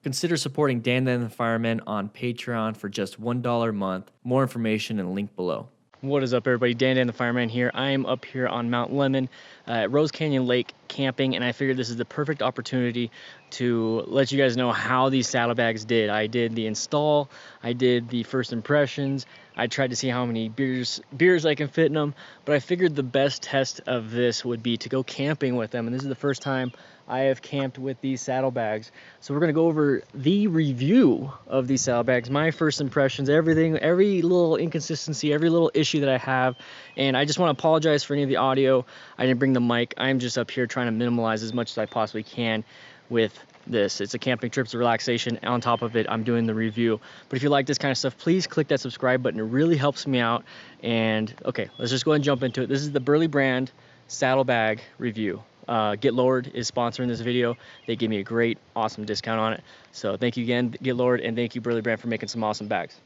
Consider supporting Dan the Fireman on Patreon for just $1 a month. More information and link below. What is up, everybody? Dan the Fireman here. I am up here on Mount Lemon at Rose Canyon Lake camping, and I figured this is the perfect opportunity to let you guys know how these saddlebags did. I did the install, I did the first impressions, I tried to see how many beers I can fit in them, but I figured the best test of this would be to go camping with them, and this is the first time I have camped with these saddlebags. So we're gonna go over the review of these saddlebags, my first impressions, everything, every little inconsistency, every little issue that I have. And I just want to apologize for any of the audio. I didn't bring the mic. I'm just up here trying to minimize as much as I possibly can with this. It's a camping trip, it's a relaxation. On top of it, I'm doing the review. But if you like this kind of stuff, please click that subscribe button. It really helps me out. And okay, let's just go ahead and jump into it. This is the Burly Brand Saddlebag review. Get Lowered is sponsoring this video. They gave me a great, awesome discount on it. So thank you again, Get Lowered, and thank you, Burly Brand, for making some awesome bags.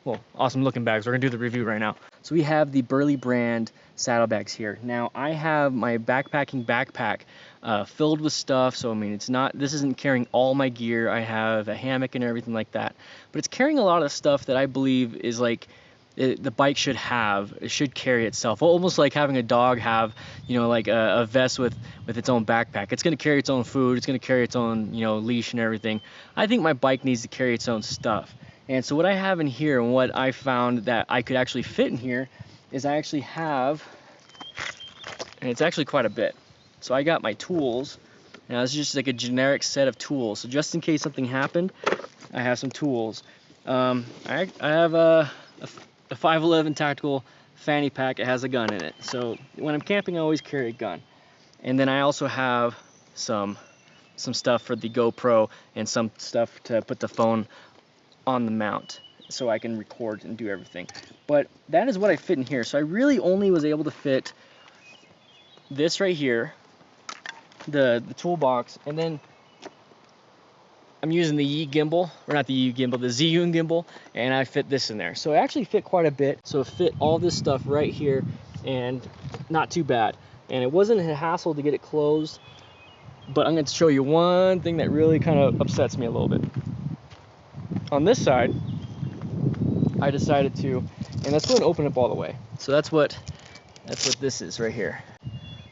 Well, awesome looking bags. We're gonna do the review right now. So we have the Burly Brand saddlebags here. Now I have my backpacking backpack filled with stuff. So I mean, this isn't carrying all my gear. I have a hammock and everything like that, but it's carrying a lot of stuff that I believe is like the bike should have. It should carry itself, almost like having a dog have, you know, like a vest with its own backpack. It's going to carry its own food, it's going to carry its own, you know, leash and everything. I think my bike needs to carry its own stuff. And so what I have in here, and what I found that I could actually fit in here, is I actually have, and it's actually quite a bit. So I got my tools. Now this is just like a generic set of tools, so just in case something happened, I have some tools. I have a 511 tactical fanny pack. It has a gun in it, so when I'm camping I always carry a gun. And then I also have some stuff for the GoPro and some stuff to put the phone on the mount so I can record and do everything. But that is what I fit in here. So I really only was able to fit this right here, the toolbox, and then I'm using the Yi gimbal, or not the Yi gimbal, the Zhiyun gimbal, and I fit this in there. So it actually fit quite a bit. So it fit all this stuff right here, and not too bad. And it wasn't a hassle to get it closed, but I'm going to show you one thing that really kind of upsets me a little bit. On this side, I decided to, and let's go and open it up all the way. So that's what this is right here.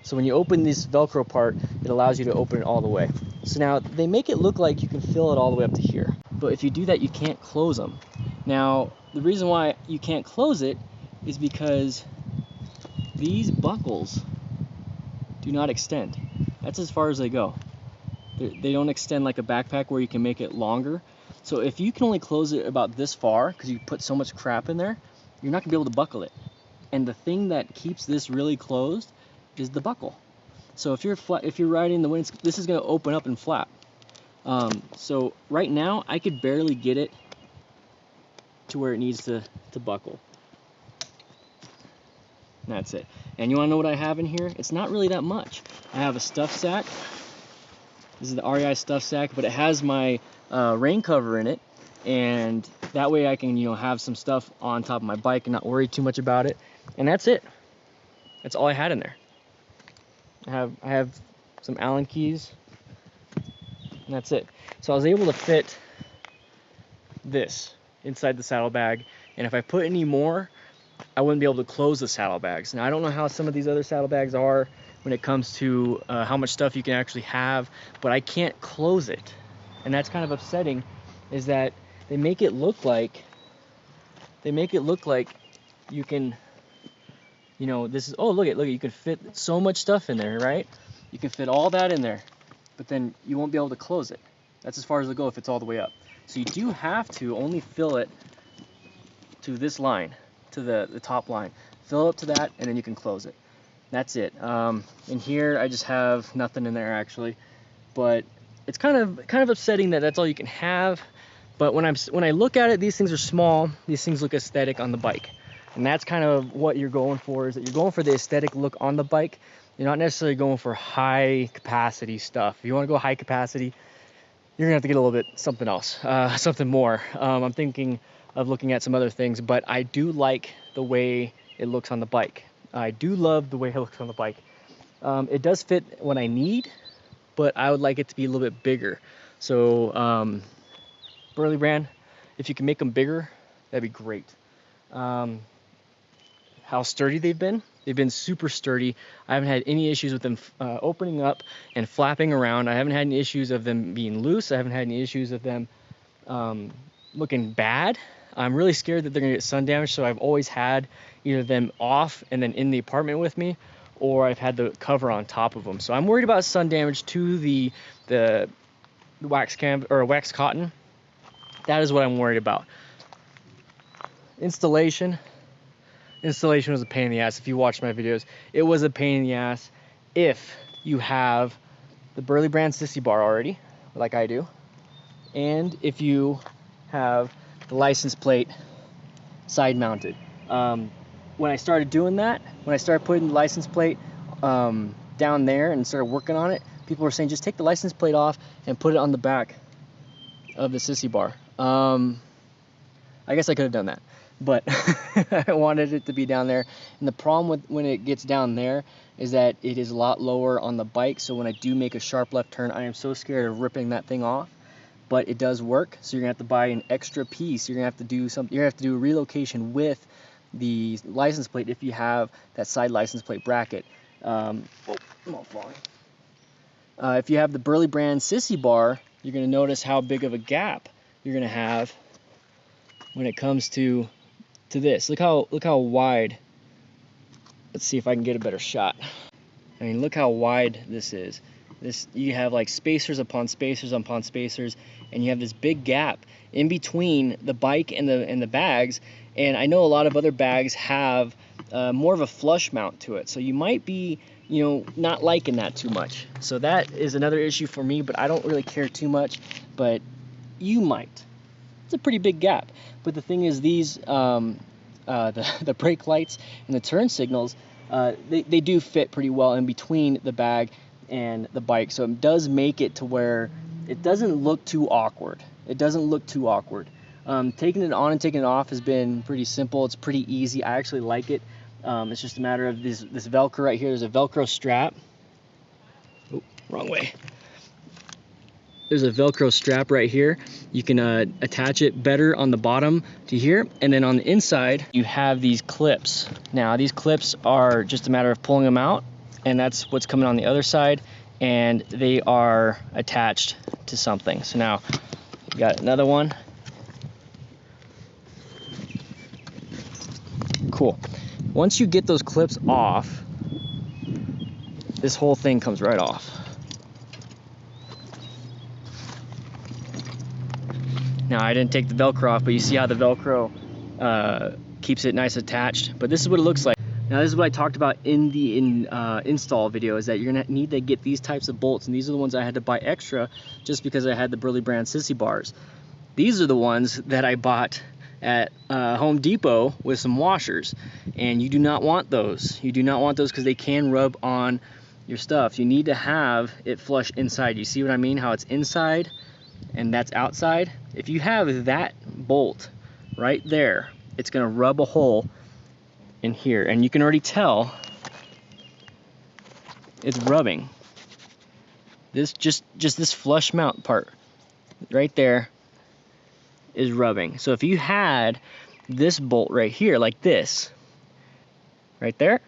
So when you open this Velcro part, it allows you to open it all the way. So now they make it look like you can fill it all the way up to here. But if you do that, you can't close them. Now, the reason why you can't close it is because these buckles do not extend. That's as far as they go. They don't extend like a backpack where you can make it longer. So if you can only close it about this far, because you put so much crap in there, you're not gonna be able to buckle it. And the thing that keeps this really closed is the buckle. So if you're riding the wind, this is going to open up and flap. So right now I could barely get it to where it needs to buckle. And that's it. And you want to know what I have in here? It's not really that much. I have a stuff sack. This is the REI stuff sack, but it has my rain cover in it, and that way I can, you know, have some stuff on top of my bike and not worry too much about it. And that's it. That's all I had in there. I have some Allen keys, and that's it. So I was able to fit this inside the saddlebag, and if I put any more, I wouldn't be able to close the saddlebags. Now I don't know how some of these other saddlebags are when it comes to how much stuff you can actually have, but I can't close it, and that's kind of upsetting. Is that they make it look like you can. You know, this is, oh, look at, you can fit so much stuff in there, right? You can fit all that in there, but then you won't be able to close it. That's as far as it'll go if it's all the way up. So you do have to only fill it to this line, to the top line. Fill up to that, and then you can close it. That's it. In here, I just have nothing in there actually, but it's kind of upsetting that that's all you can have. But when I look at it, these things are small. These things look aesthetic on the bike. And that's kind of what you're going for, is that you're going for the aesthetic look on the bike. You're not necessarily going for high capacity stuff. If you want to go high capacity, you're gonna have to get a little bit something else, something more. I'm thinking of looking at some other things, but I do like the way it looks on the bike. I do love the way it looks on the bike. It does fit what I need, but I would like it to be a little bit bigger. So Burly Brand, if you can make them bigger, that'd be great. How sturdy they've been super sturdy. I haven't had any issues with them opening up and flapping around. I haven't had any issues of them being loose. I haven't had any issues of them looking bad. I'm really scared that they're gonna get sun damage, so I've always had either them off and then in the apartment with me, or I've had the cover on top of them. So I'm worried about sun damage to the wax cotton. That is what I'm worried about. Installation was a pain in the ass. If you watch my videos, it was a pain in the ass. If you have the Burly Brand Sissy Bar already, like I do, and if you have the license plate side mounted. When I started doing that, when I started putting the license plate down there and started working on it, people were saying just take the license plate off and put it on the back of the Sissy Bar. I guess I could have done that, but I wanted it to be down there. And the problem with when it gets down there is that it is a lot lower on the bike, so when I do make a sharp left turn, I am so scared of ripping that thing off. But it does work, so you're gonna have to buy an extra piece. You're gonna have to do something. You're gonna have to do a relocation with the license plate if you have that side license plate bracket. I'm all falling. If you have the Burly Brand Sissy Bar, you're gonna notice how big of a gap you're gonna have when it comes to this. Look how wide. Let's see if I can get a better shot. I mean, look how wide this is. You have like spacers upon spacers upon spacers, and you have this big gap in between the bike and the bags. And I know a lot of other bags have more of a flush mount to it, so you might be, not liking that too much. So that is another issue for me, but I don't really care too much. But you might. It's a pretty big gap. But the thing is, these the brake lights and the turn signals, they do fit pretty well in between the bag and the bike, so it does make it to where it doesn't look too awkward. Taking it on and taking it off has been pretty simple. It's pretty easy. I actually like it. It's just a matter of this Velcro right here. There's a Velcro strap. Oh, wrong way. There's a Velcro strap right here. You can attach it better on the bottom to here, and then on the inside you have these clips. Now these clips are just a matter of pulling them out, and that's what's coming on the other side, and they are attached to something. So now you got another one. Cool. Once you get those clips off, this whole thing comes right off. Now I didn't take the Velcro off, but you see how the Velcro keeps it nice attached. But this is what it looks like. Now this is what I talked about in the install video, is that you're gonna need to get these types of bolts, and these are the ones I had to buy extra just because I had the Burly Brand Sissy Bars. These are the ones that I bought at Home Depot with some washers, and you do not want those. You do not want those because they can rub on your stuff. You need to have it flush inside. You see what I mean? How it's inside and that's outside. If you have that bolt right there, it's gonna rub a hole in here, and you can already tell it's rubbing. This just this flush mount part right there is rubbing. So if you had this bolt right here, like this, right there,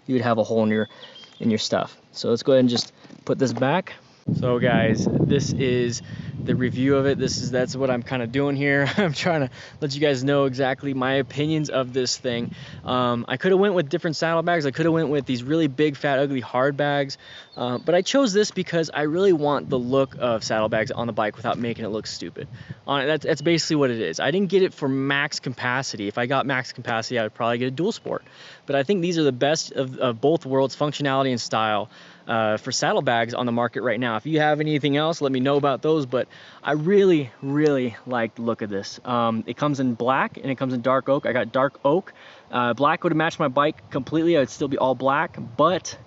you would have a hole in your stuff. So let's go ahead and just put this back. So guys, this is the review of it. That's what I'm kind of doing here. I'm trying to let you guys know exactly my opinions of this thing. I could have went with different saddlebags. I could have went with these really big, fat, ugly hard bags, but I chose this because I really want the look of saddlebags on the bike without making it look stupid. That's basically what it is. I didn't get it for max capacity. If I got max capacity, I would probably get a dual sport. But I think these are the best of both worlds, functionality and style, for saddlebags on the market right now. If you have anything else, let me know about those, but I really, really like the look of this. It comes in black and it comes in dark oak. I got dark oak. Black would have matched my bike completely. I'd still be all black, but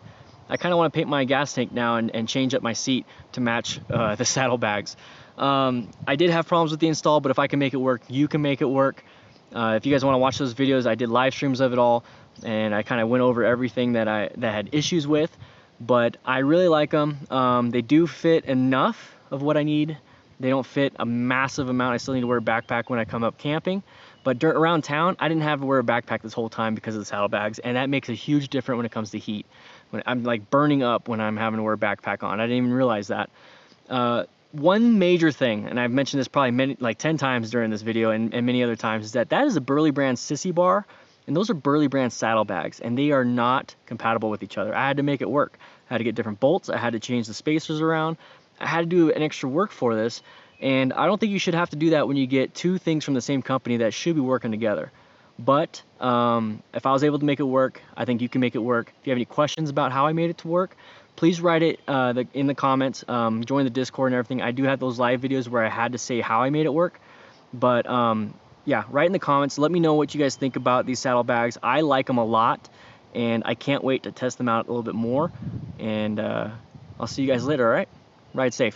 I kind of want to paint my gas tank now and change up my seat to match the saddlebags. I did have problems with the install, but if I can make it work, you can make it work. If you guys want to watch those videos, I did live streams of it all, and I kind of went over everything that had issues with. But I really like them. They do fit enough of what I need They don't fit a massive amount. I still need to wear a backpack when I come up camping. But around town, I didn't have to wear a backpack this whole time because of the saddlebags, and that makes a huge difference when it comes to heat. When I'm like burning up when I'm having to wear a backpack on. I didn't even realize that. One major thing, and I've mentioned this probably like 10 times during this video and many other times, is that is a Burly Brand sissy bar, and those are Burly Brand saddlebags, and they are not compatible with each other. I had to make it work. I had to get different bolts. I had to change the spacers around. I had to do an extra work for this, and I don't think you should have to do that when you get two things from the same company that should be working together. But if I was able to make it work, I think you can make it work. If you have any questions about how I made it to work, please write it in the comments. Join the Discord and everything. I do have those live videos where I had to say how I made it work. But yeah, write in the comments. Let me know what you guys think about these saddlebags. I like them a lot, and I can't wait to test them out a little bit more. And I'll see you guys later, all right? Ride safe.